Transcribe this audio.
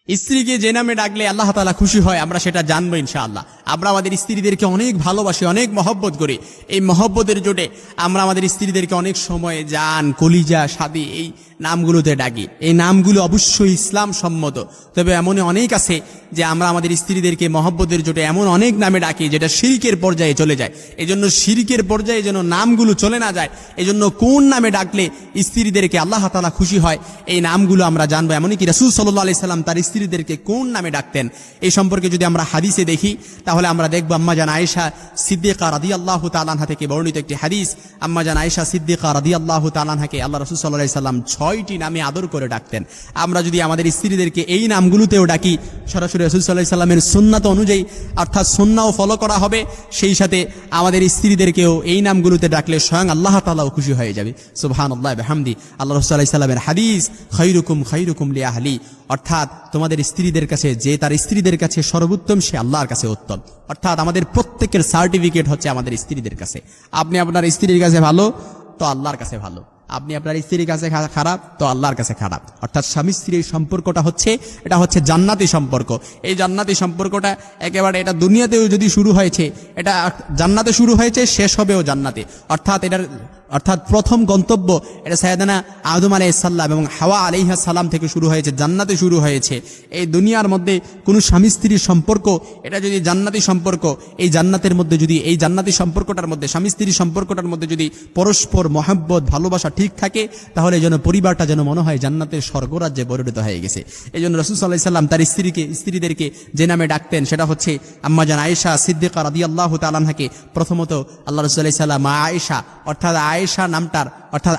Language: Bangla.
স্ত্রীকে যে নামে ডাকলে আল্লাহ তাআলা খুশি হয় আমরা সেটা জানবো ইনশাআল্লাহ। আমরা আমাদের স্ত্রীদেরকে অনেক ভালোবাসি, অনেক মহব্বত করি। এই মহব্বতের জোটে আমরা আমাদের স্ত্রীদেরকে অনেক সময় জান, কলিজা, সাদি এই নামগুলোতে ডাকি। এই নামগুলো অবশ্যই ইসলাম সম্মত। তবে এমনই অনেক আছে যে আমরা আমাদের স্ত্রীদেরকে মহব্বতের জোটে এমন অনেক নামে ডাকি যেটা শিরকের পর্যায়ে চলে যায়। এজন্য শিরকের পর্যায়ে যেন নামগুলো চলে না যায়, এজন্য কোন নামে ডাকলে স্ত্রীদেরকে আল্লাহ তাআলা খুশি হয় এই নামগুলো আমরা জানবো। এমনই কি রাসূল সাল্লাল্লাহু আলাইহি সাল্লাম তার স্ত্রীদেরকে কোন নামে ডাকতেন এই সম্পর্কে যদি আমরা হাদিসে দেখি তাহলে আমরা দেখব আম্মা জান আয়েশা সিদ্দিকা রাদিয়াল্লাহু তাআলা আনহা থেকে বর্ণিত একটি হাদিস। আম্মা জান আয়েশা সিদ্দিকা রাদিয়াল্লাহু তাআলা আনহাকে আল্লাহ রাসূল সাল্লাল্লাহু আলাইহি সাল্লাম 6টি নামে আদর করে ডাকতেন। আমরা যদি আমাদের স্ত্রীদেরকে এই নামগুলোতেও ডাকি সরাসরি রাসূল সাল্লাল্লাহু আলাইহি সাল্লামের সুন্নাত অনুযায়ী, অর্থাৎ সুন্নাহও ফলো করা হবে, সেই সাথে আমাদের স্ত্রীদেরকেও এই নামগুলোতে ডাকলে স্বয়ং আল্লাহ তাআলাও খুশি হয়ে যাবে। সুবহানাল্লাহ বিহামদি। আল্লাহ রাসূল সাল্লাল্লাহু আলাইহি সাল্লামের হাদিস, খায়রুকুম খায়রুকুম লিআহলি, অর্থাৎ তোমাদের স্ত্রীদের কাছে যে তার স্ত্রীদের কাছে সর্বোত্তম সে আল্লাহর কাছে উত্তম। অর্থাৎ আমাদের প্রত্যেকের সার্টিফিকেট হচ্ছে আমাদের স্ত্রীদের কাছে। আপনি আপনার স্ত্রীর কাছে ভালো তো আল্লাহর কাছে ভালো, আপনি আপনার স্ত্রীর কাছে খারাপ তো আল্লাহর কাছে খারাপ। অর্থাৎ স্বামী স্ত্রীর সম্পর্কটা হচ্ছে এটা হচ্ছে জান্নাতি সম্পর্ক। এই জান্নাতি সম্পর্কটা একেবারে এটা দুনিয়াতেও যদি শুরু হয়েছে, এটা জান্নাতে শুরু হয়েছে, শেষ হবেও জান্নাতে। অর্থাৎ প্রথম গন্তব্য এটা সাইয়েদানা আদম আলাইহিস সালাম এবং হাওয়া আলাইহিস সালাম থেকে শুরু হয়েছে, জান্নাতে শুরু হয়েছে। এই দুনিয়ার মধ্যে কোনো স্বামী স্ত্রীর সম্পর্ক এটা যদি জান্নাতি সম্পর্ক, এই জান্নাতের মধ্যে যদি এই জান্নাতি সম্পর্কটার মধ্যে স্বামী স্ত্রীর সম্পর্কটার মধ্যে যদি পরস্পর মহব্বত ভালোবাসা ঠিক থাকে তাহলে যেন পরিবারটা যেন মনে হয় জান্নাতের স্বর্গরাজ্যে পরিণত হয়ে গেছে। এই জন্য রাসূল সাল্লাল্লাহু আলাইহি সাল্লাম তার স্ত্রীদেরকে যে নামে ডাকতেন সেটা হচ্ছে আম্মা জান আয়েশা সিদ্দিকা রাদিয়াল্লাহু তাআলা আনহাকে প্রথমত আল্লাহ রাসূল সাল্লাল্লাহু আলাইহি সাল্লাম আয়েশা, অর্থাৎ আয়েশা নামটার অর্থাৎ